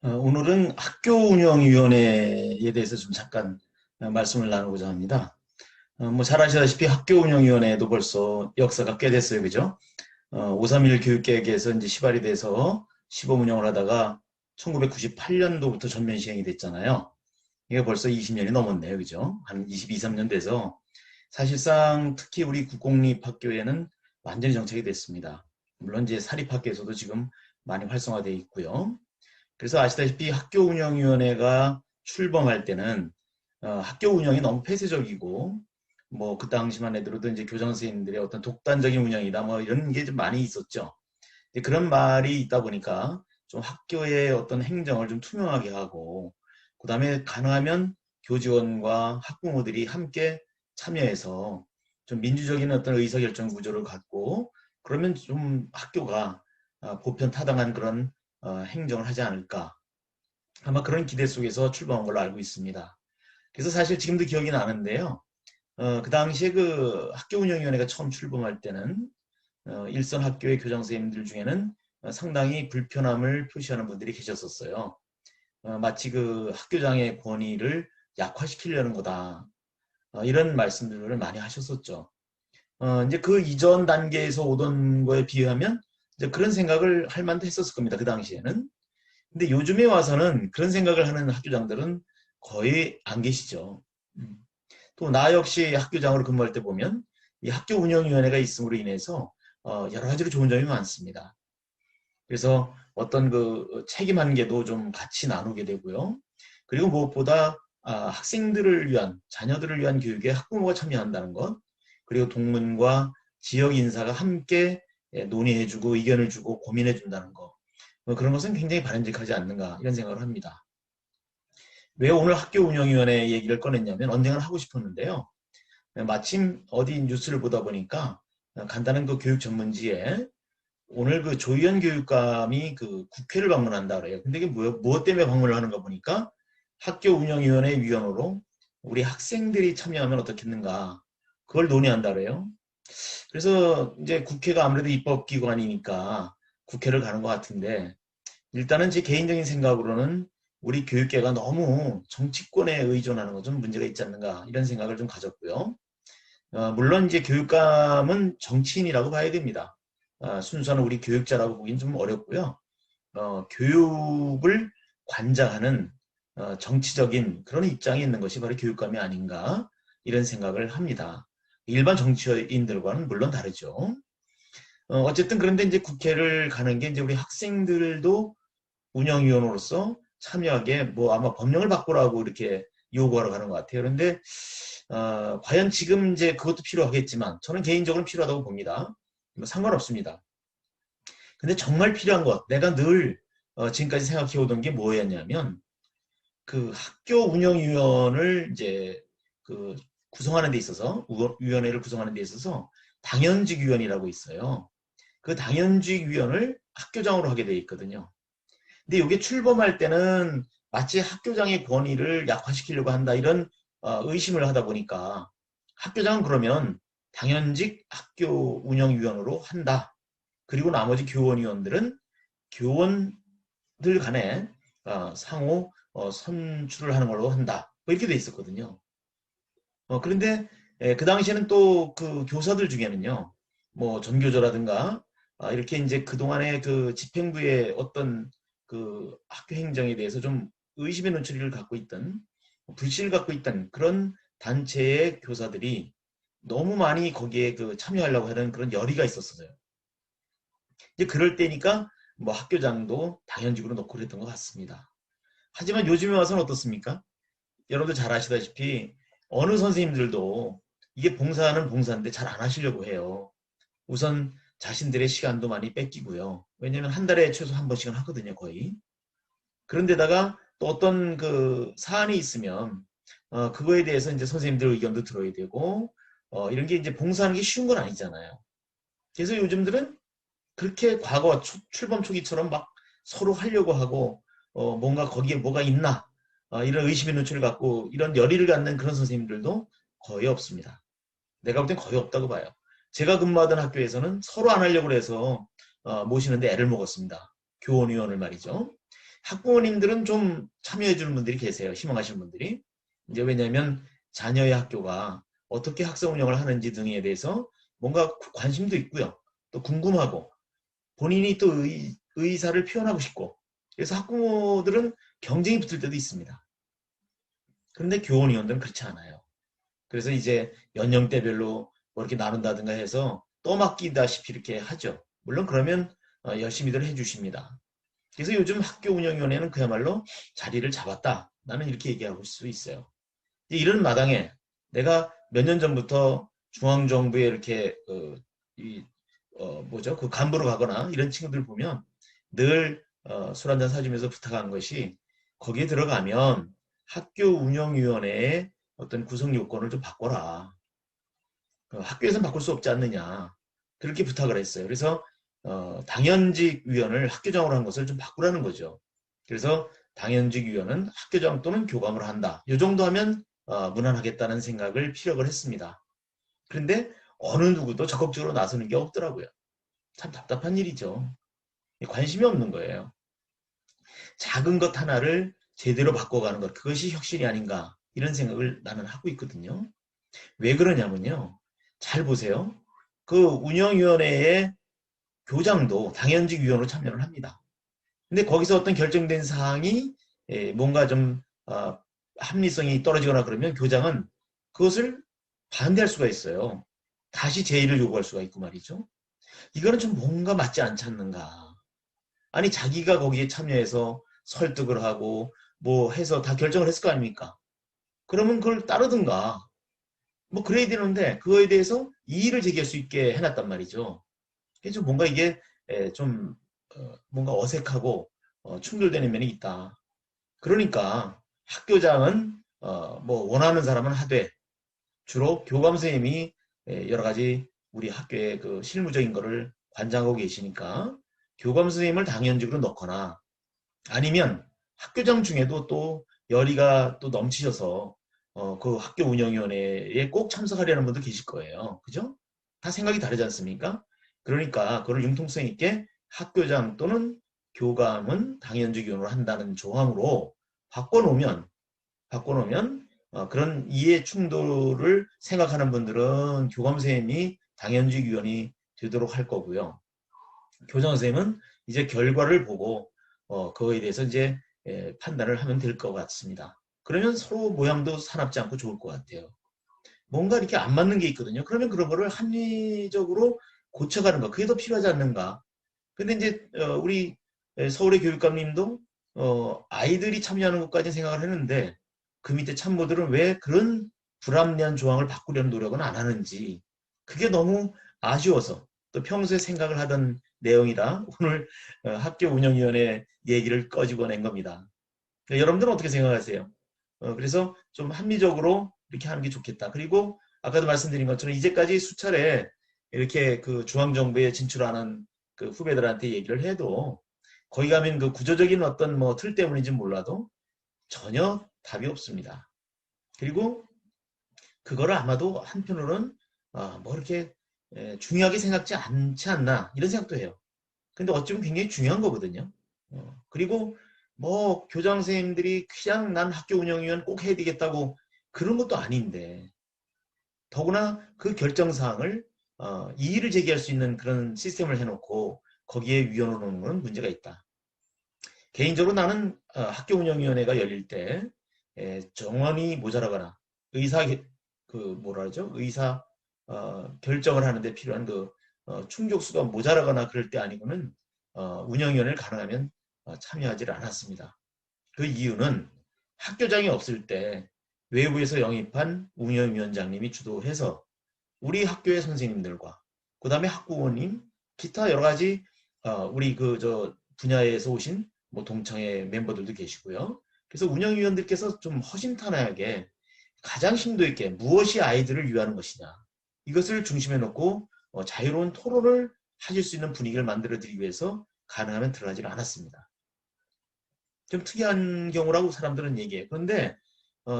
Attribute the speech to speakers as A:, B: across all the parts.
A: 오늘은 학교 운영위원회에 대해서 좀 잠깐 말씀을 나누고자 합니다. 뭐 잘 아시다시피 학교 운영위원회도 벌써 역사가 꽤 됐어요. 그죠? 531 교육계획에서 이제 시발이 돼서 시범 운영을 하다가 1998년도부터 전면 시행이 됐잖아요. 이게 벌써 20년이 넘었네요. 그죠? 한 22, 3년 돼서 사실상 특히 우리 국공립학교에는 완전히 정착이 됐습니다. 물론 이제 사립학교에서도 지금 많이 활성화되어 있고요. 그래서 아시다시피 학교운영위원회가 출범할 때는 학교 운영이 너무 폐쇄적이고 뭐 그 당시만 해도 이제 교장 선생님들의 어떤 독단적인 운영이다 뭐 이런 게 좀 많이 있었죠. 그런 말이 있다 보니까 좀 학교의 어떤 행정을 좀 투명하게 하고 그다음에 가능하면 교직원과 학부모들이 함께 참여해서 좀 민주적인 어떤 의사결정 구조를 갖고 그러면 좀 학교가 보편 타당한 그런 행정을 하지 않을까. 아마 그런 기대 속에서 출범한 걸로 알고 있습니다. 그래서 사실 지금도 기억이 나는데요. 그 당시에 그 학교운영위원회가 처음 출범할 때는 일선 학교의 교장 선생님들 중에는 상당히 불편함을 표시하는 분들이 계셨었어요. 마치 그 학교장의 권위를 약화시키려는 거다. 이런 말씀들을 많이 하셨었죠. 이제 그 이전 단계에서 오던 거에 비하면 이제 그런 생각을 할 만도 했었을 겁니다. 그 당시에는. 근데 요즘에 와서는 그런 생각을 하는 학교장들은 거의 안 계시죠. 또 나 역시 학교장으로 근무할 때 보면 이 학교 운영위원회가 있음으로 인해서 여러 가지로 좋은 점이 많습니다. 그래서 어떤 그 책임 관계도 좀 같이 나누게 되고요. 그리고 무엇보다 학생들을 위한 자녀들을 위한 교육에 학부모가 참여한다는 것, 그리고 동문과 지역 인사가 함께 논의해주고 의견을 주고 고민해준다는 것, 뭐 그런 것은 굉장히 바람직하지 않는가 이런 생각을 합니다. 왜 오늘 학교운영위원회 얘기를 꺼냈냐면 언젠가 하고 싶었는데요. 마침 어디 뉴스를 보다 보니까 간단한 그 교육 전문지에 오늘 그 조희연 교육감이 그 국회를 방문한다 그래요. 근데 이게 무엇 때문에 방문을 하는가 보니까 학교운영위원회 위원으로 우리 학생들이 참여하면 어떻겠는가 그걸 논의한다 그래요. 그래서 이제 국회가 아무래도 입법기관이니까 국회를 가는 것 같은데 일단은 제 개인적인 생각으로는 우리 교육계가 너무 정치권에 의존하는 것 좀 문제가 있지 않는가 이런 생각을 좀 가졌고요. 물론 이제 교육감은 정치인이라고 봐야 됩니다. 순수한 우리 교육자라고 보기는 좀 어렵고요. 교육을 관장하는 정치적인 그런 입장이 있는 것이 바로 교육감이 아닌가 이런 생각을 합니다. 일반 정치인들과는 물론 다르죠. 어쨌든 그런데 이제 국회를 가는 게 이제 우리 학생들도 운영위원으로서 참여하게 뭐 아마 법령을 바꾸라고 이렇게 요구하러 가는 것 같아요. 그런데 과연 지금 이제 그것도 필요하겠지만 저는 개인적으로 필요하다고 봅니다. 뭐 상관없습니다. 근데 정말 필요한 것, 내가 늘 지금까지 생각해 오던 게 뭐였냐면 그 학교 운영위원을 이제 그 구성하는 데 있어서 위원회를 구성하는 데 있어서 당연직 위원이라고 있어요. 그 당연직 위원을 학교장으로 하게 돼 있거든요. 근데 이게 출범할 때는 마치 학교장의 권위를 약화시키려고 한다 이런 의심을 하다 보니까 학교장은 그러면 당연직 학교 운영위원으로 한다. 그리고 나머지 교원위원들은 교원들 간에 상호 선출을 하는 걸로 한다. 뭐 이렇게 돼 있었거든요. 그런데 그 당시에는 또 그 교사들 중에는요, 뭐 전교조라든가 이렇게 이제 그동안의 그 집행부의 어떤 그 학교 행정에 대해서 좀 의심의 눈초리를 갖고 있던 불신을 갖고 있던 그런 단체의 교사들이 너무 많이 거기에 그 참여하려고 하는 그런 열의가 있었어요. 이제 그럴 때니까 뭐 학교장도 당연직으로 넣고 그랬던 것 같습니다. 하지만 요즘에 와서는 어떻습니까? 여러분들 잘 아시다시피 어느 선생님들도 이게 봉사하는 봉사인데 잘 안 하시려고 해요. 우선 자신들의 시간도 많이 뺏기고요. 왜냐하면 한 달에 최소 한 번씩은 하거든요, 거의. 그런데다가 또 어떤 그 사안이 있으면 그거에 대해서 이제 선생님들 의견도 들어야 되고 이런 게 이제 봉사하는 게 쉬운 건 아니잖아요. 그래서 요즘들은 그렇게 과거 출범 초기처럼 막 서로 하려고 하고 뭔가 거기에 뭐가 있나 이런 의심의 눈초리를 갖고 이런 열의를 갖는 그런 선생님들도 거의 없습니다. 내가 볼 땐 거의 없다고 봐요. 제가 근무하던 학교에서는 서로 안 하려고 해서 모시는데 애를 먹었습니다. 교원위원을 말이죠. 학부모님들은 좀 참여해 주는 분들이 계세요. 희망하시는 분들이. 이제 왜냐하면 자녀의 학교가 어떻게 학생 운영을 하는지 등에 대해서 뭔가 관심도 있고요. 또 궁금하고 본인이 또 의사를 표현하고 싶고 그래서 학부모들은 경쟁이 붙을 때도 있습니다. 그런데 교원위원들은 그렇지 않아요. 그래서 이제 연령대별로 뭐 이렇게 나눈다든가 해서 떠맡기다시피 이렇게 하죠. 물론 그러면 열심히들 해주십니다. 그래서 요즘 학교 운영위원회는 그야말로 자리를 잡았다. 나는 이렇게 얘기하고 있을 수 있어요. 이런 마당에 내가 몇 년 전부터 중앙정부에 이렇게 뭐죠? 그 간부로 가거나 이런 친구들 보면 늘 술 한잔 사주면서 부탁한 것이 거기에 들어가면 학교 운영위원회의 어떤 구성 요건을 좀 바꿔라. 학교에서는 바꿀 수 없지 않느냐. 그렇게 부탁을 했어요. 그래서 당연직 위원을 학교장으로 한 것을 좀 바꾸라는 거죠. 그래서 당연직 위원은 학교장 또는 교감을 한다. 이 정도 하면 무난하겠다는 생각을 피력을 했습니다. 그런데 어느 누구도 적극적으로 나서는 게 없더라고요. 참 답답한 일이죠. 관심이 없는 거예요. 작은 것 하나를 제대로 바꿔가는 것, 그것이 혁신이 아닌가 이런 생각을 나는 하고 있거든요. 왜 그러냐면요. 잘 보세요. 그 운영위원회의 교장도 당연직 위원으로 참여를 합니다. 근데 거기서 어떤 결정된 사항이 뭔가 좀 합리성이 떨어지거나 그러면 교장은 그것을 반대할 수가 있어요. 다시 제의를 요구할 수가 있고 말이죠. 이거는 좀 뭔가 맞지 않지 않는가. 아니 자기가 거기에 참여해서 설득을 하고 뭐 해서 다 결정을 했을 거 아닙니까? 그러면 그걸 따르든가 뭐 그래야 되는데 그거에 대해서 이의를 제기할 수 있게 해놨단 말이죠. 그래서 뭔가 이게 좀 뭔가 어색하고 충돌되는 면이 있다. 그러니까 학교장은 뭐 원하는 사람은 하되 주로 교감 선생님이 여러 가지 우리 학교의 그 실무적인 거를 관장하고 계시니까 교감 선생님을 당연직으로 넣거나 아니면 학교장 중에도 또 열의가 또 넘치셔서 그 학교 운영위원회에 꼭 참석하려는 분도 계실 거예요. 그죠? 다 생각이 다르지 않습니까? 그러니까 그걸 융통성 있게 학교장 또는 교감은 당연직 위원으로 한다는 조항으로 바꿔놓으면 그런 이해 충돌을 생각하는 분들은 교감 선생님이 당연직 위원이 되도록 할 거고요. 교장 선생님은 이제 결과를 보고 그거에 대해서 이제 판단을 하면 될 것 같습니다. 그러면 서로 모양도 사납지 않고 좋을 것 같아요. 뭔가 이렇게 안 맞는 게 있거든요. 그러면 그런 거를 합리적으로 고쳐가는 거, 그게 더 필요하지 않는가. 근데 이제 우리 서울의 교육감님도 아이들이 참여하는 것까지 생각을 했는데 그 밑에 참모들은 왜 그런 불합리한 조항을 바꾸려는 노력은 안 하는지 그게 너무 아쉬워서 또 평소에 생각을 하던 내용이라 오늘 학교 운영위원회 얘기를 꺼지고 낸 겁니다. 여러분들은 어떻게 생각하세요? 그래서 좀 합리적으로 이렇게 하는 게 좋겠다. 그리고 아까도 말씀드린 것처럼 이제까지 수차례 이렇게 그 중앙정부에 진출하는 그 후배들한테 얘기를 해도 거기 가면 그 구조적인 어떤 뭐 틀 때문인지 몰라도 전혀 답이 없습니다. 그리고 그거를 아마도 한편으로는 뭐 이렇게 중요하게 생각지 않지 않나 이런 생각도 해요. 근데 어쩌면 굉장히 중요한 거거든요. 그리고 뭐 교장 선생님들이 그냥 난 학교 운영위원 꼭 해야 되겠다고 그런 것도 아닌데 더구나 그 결정사항을 이의를 제기할 수 있는 그런 시스템을 해놓고 거기에 위원을 놓는 건 문제가 있다. 개인적으로 나는 학교 운영위원회가 열릴 때 정원이 모자라거나 의사 그 뭐라 그러죠? 의사 결정을 하는데 필요한 그 충족수가 모자라거나 그럴 때 아니고는 운영위원회를 가능하면 참여하지 않았습니다. 그 이유는 학교장이 없을 때 외부에서 영입한 운영위원장님이 주도해서 우리 학교의 선생님들과 그 다음에 학부모님 기타 여러 가지 우리 그 저 분야에서 오신 뭐 동창회 멤버들도 계시고요. 그래서 운영위원들께서 좀 허심탄회하게 가장 심도 있게 무엇이 아이들을 위하는 것이냐 이것을 중심에 놓고 자유로운 토론을 하실 수 있는 분위기를 만들어 드리기 위해서 가능하면 들어가지는 않았습니다. 좀 특이한 경우라고 사람들은 얘기해요. 그런데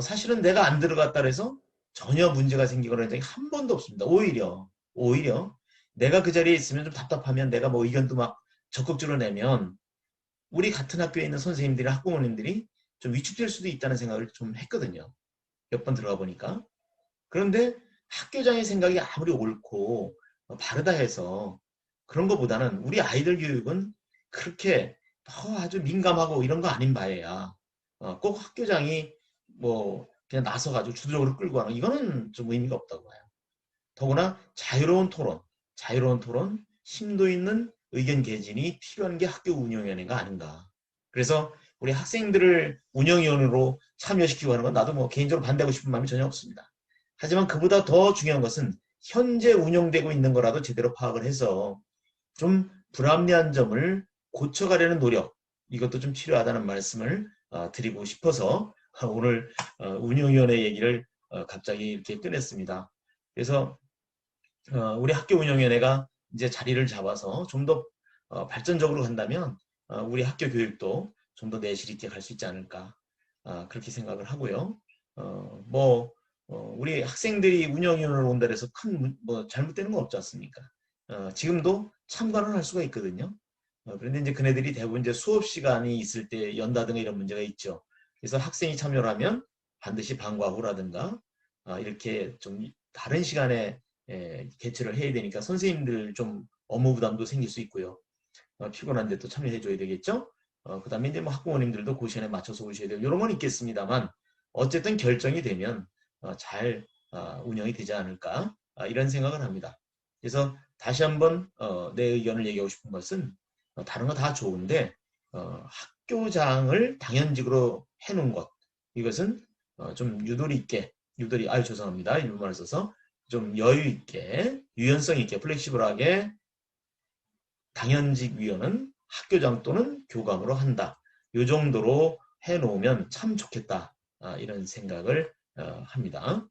A: 사실은 내가 안 들어갔다 해서 전혀 문제가 생기거나 이런 적이 한 번도 없습니다. 오히려 내가 그 자리에 있으면 좀 답답하면 내가 뭐 의견도 막 적극적으로 내면 우리 같은 학교에 있는 선생님들이 학부모님들이 좀 위축될 수도 있다는 생각을 좀 했거든요. 몇 번 들어가 보니까. 그런데 학교장의 생각이 아무리 옳고 바르다 해서 그런 것보다는 우리 아이들 교육은 그렇게 아주 민감하고 이런 거 아닌 바에야 꼭 학교장이 뭐 그냥 나서가지고 주도적으로 끌고 가는 이거는 좀 의미가 없다고 봐요. 더구나 자유로운 토론, 심도 있는 의견 개진이 필요한 게 학교 운영위원회가 아닌가. 그래서 우리 학생들을 운영위원으로 참여시키고 하는 건 나도 뭐 개인적으로 반대하고 싶은 마음이 전혀 없습니다. 하지만 그보다 더 중요한 것은 현재 운영되고 있는 거라도 제대로 파악을 해서 좀 불합리한 점을 고쳐가려는 노력, 이것도 좀 필요하다는 말씀을 드리고 싶어서 오늘 운영위원회 얘기를 갑자기 이렇게 꺼냈습니다. 그래서 우리 학교 운영위원회가 이제 자리를 잡아서 좀 더 발전적으로 간다면 우리 학교 교육도 좀 더 내실 있게 갈 수 있지 않을까 그렇게 생각을 하고요. 우리 학생들이 운영위원회로 온다 해서 큰 뭐 잘못되는 건 없지 않습니까? 지금도 참관을 할 수가 있거든요. 그런데 이제 그네들이 대부분 이제 수업 시간이 있을 때 연다든가 이런 문제가 있죠. 그래서 학생이 참여를 하면 반드시 방과 후라든가 이렇게 좀 다른 시간에 개최를 해야 되니까 선생님들 좀 업무 부담도 생길 수 있고요. 피곤한데 또 참여해줘야 되겠죠. 그 다음에 이제 뭐 학부모님들도 그 시간에 맞춰서 오셔야 되고 이런 건 있겠습니다만 어쨌든 결정이 되면 잘 운영이 되지 않을까 이런 생각을 합니다. 그래서 다시 한번 내 의견을 얘기하고 싶은 것은 다른 거 다 좋은데 학교장을 당연직으로 해놓은 것 이것은 좀 유도리 아유 죄송합니다 일본말을 써서 좀 여유 있게 유연성 있게 플렉시블하게 당연직 위원은 학교장 또는 교감으로 한다. 이 정도로 해놓으면 참 좋겠다. 이런 생각을 합니다.